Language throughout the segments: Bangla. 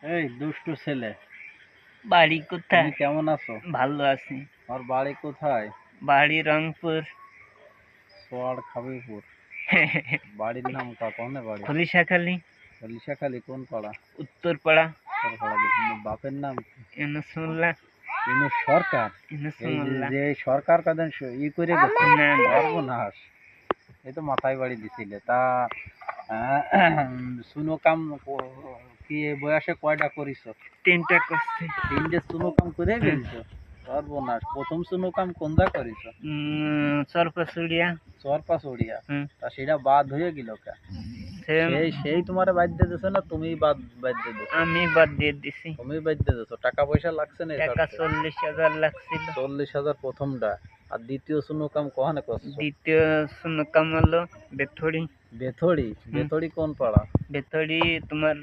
এই দুষ্টু ছেলে, বাড়ি কোথায়? তুমি কেমন আছো? ভালো আছি। আমার বাড়ি কোথায়? বাড়ি রংপুর। সোয়ার খাবিপুর। বাড়ির নাম কনে বাড়ি? খলিশাখালী। খলিশাখালী কোন পাড়া? উত্তরপাড়া। তোর পাড়া। বাপের নাম কি? ইউনুসুল্লাহ। ইউনুস সরকার। এই ইউনুসুল্লাহ। যে সরকার কাদের ই করে গেছে, না, না। সর্বনাশ। এই তো মাথায় বাড়ি দিছিলে তা। সুনো কাম কি এই বয়সে কয়টা করিস? 3টা করছি। 3টে সুনো কাম করে ফেলছো? সর্বনাশ। প্রথম সুনো কাম কোনটা করিস? চরপাচুড়িয়া। চরপাচড়িয়া। তা সেটা বাদ হয়ে গেল কে? সেই তোমার বাদ দিয়ে দিছো না তুমি বাদ দিয়ে দিছো? আমি বাদ দিয়ে দিছি। তুমি বাদ দিয়ে দিছো। টাকা পয়সা লাগছে না? টাকা 40,000 লাগছিল। 40,000 প্রথমটা। আর দ্বিতীয় সুনো কাম কখানে করছো? দ্বিতীয় সুনকাম হলো বেথড়ি। বেথড়ি? বেথড়ি কোন পাড়া? বেথড়ি তোমার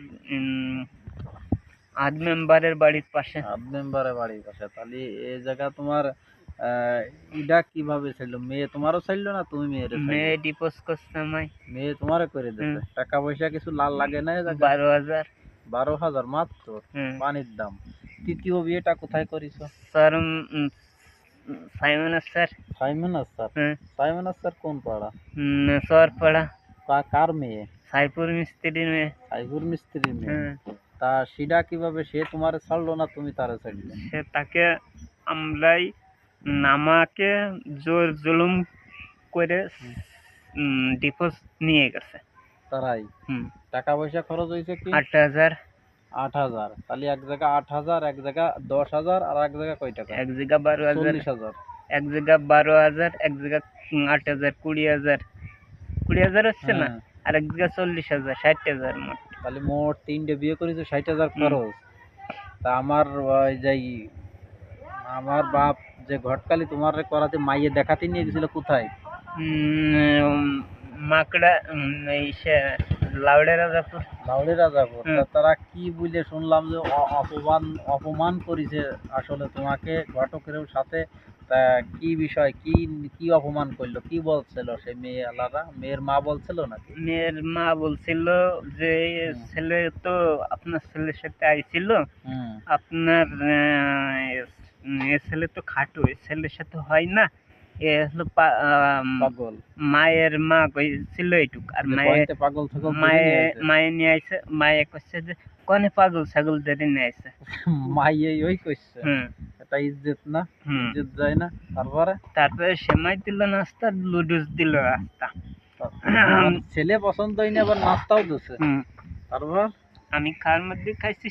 আদ মেম্বারের বাড়ির পাশে। আদ মেম্বারের বাড়ির পাশে। তাহলে এই জায়গা তোমার ইডা কিভাবে ছিল? মেয়ে তোমারও ছিল না তুমি মেয়ের? মেয়ে ডিপোজ করছে আমায়। মেয়ে তোমারে করে দিছে? টাকা পয়সা কিছু লাগে না? 12,000। 12,000 মাত্র? পানির দাম। তৃতীয় বিয়েটা কোথায় করিছো? Simon sir. Simon sir? Simon sir কোন পাড়া? চরপাড়া। কার মেয়ে? সাইপুর মিস্ত্রির মেয়ে। সাইপুর মিস্ত্রির মেয়ে? তা সেটা কিভাবে? সে তোমারে ছাড়লো না তুমি তারে ছাড়লে? সে তাকে আমরাই আমাকে জোর জুলুম করে ডিভোর্স নিয়ে গেছে তারাই? টাকা পয়সা খরচ হয়েছে কি? 8,000। 8,000? তাহলে এক জায়গা 8,000, এক জায়গা 10,000, আর এক জায়গা কয় টাকা? এক জায়গা 12,000। 40,000? এক জায়গা 12,000, এক জায়গা 8,000, 20,000। 20,000 হচ্ছে না? আর এক জায়গা 40,000, 60,000 মোট। তাহলে মোট 3টে বিয়ে করেছো, 60,000 খরচ। তা আমার ওই যে আমার বাপ যে ঘটকালি তোমার করাতে মাইয়ে দেখাতে নিয়ে গেছিল কোথায়? মাকড়া লাউড়ে রাজাপুর। লাউড়ে রাজাপুর? তারা কি বলে শুনলাম যে অপমান করেছে আসলে তোমাকে ঘটকের সাথে। তা কি বিষয়, কি অপমান করলো, কি বলছিল সে মেয়ে আলাদা? মেয়ের মা বলছিল নাকি? মেয়ের মা বলছিল যে ছেলে তো আপনার ছেলের সাথে আইছিল, আপনার ছেলে তো খাটো, ছেলের সাথে হয় না, এ হলো পাগল। মায়ের মা কইছিল এইটুক। আর পাগল মায়ে নিয়ে আইছে। মায়ে কইছে যে কনে পাগল ছাগল ধরে নিয়ে আইছে। মাইয়ে ওই কইছে? এটা ইজ্জত না? ইজ্জত যায় না? তারপরে সেমাই দিল নাস্তা, লুডুস দিল রাস্তা। ছেলে পছন্দ হয়নি, আবার নাস্তাও দিছে? তারপর আমি খাওয়ার মধ্যে খাইছি।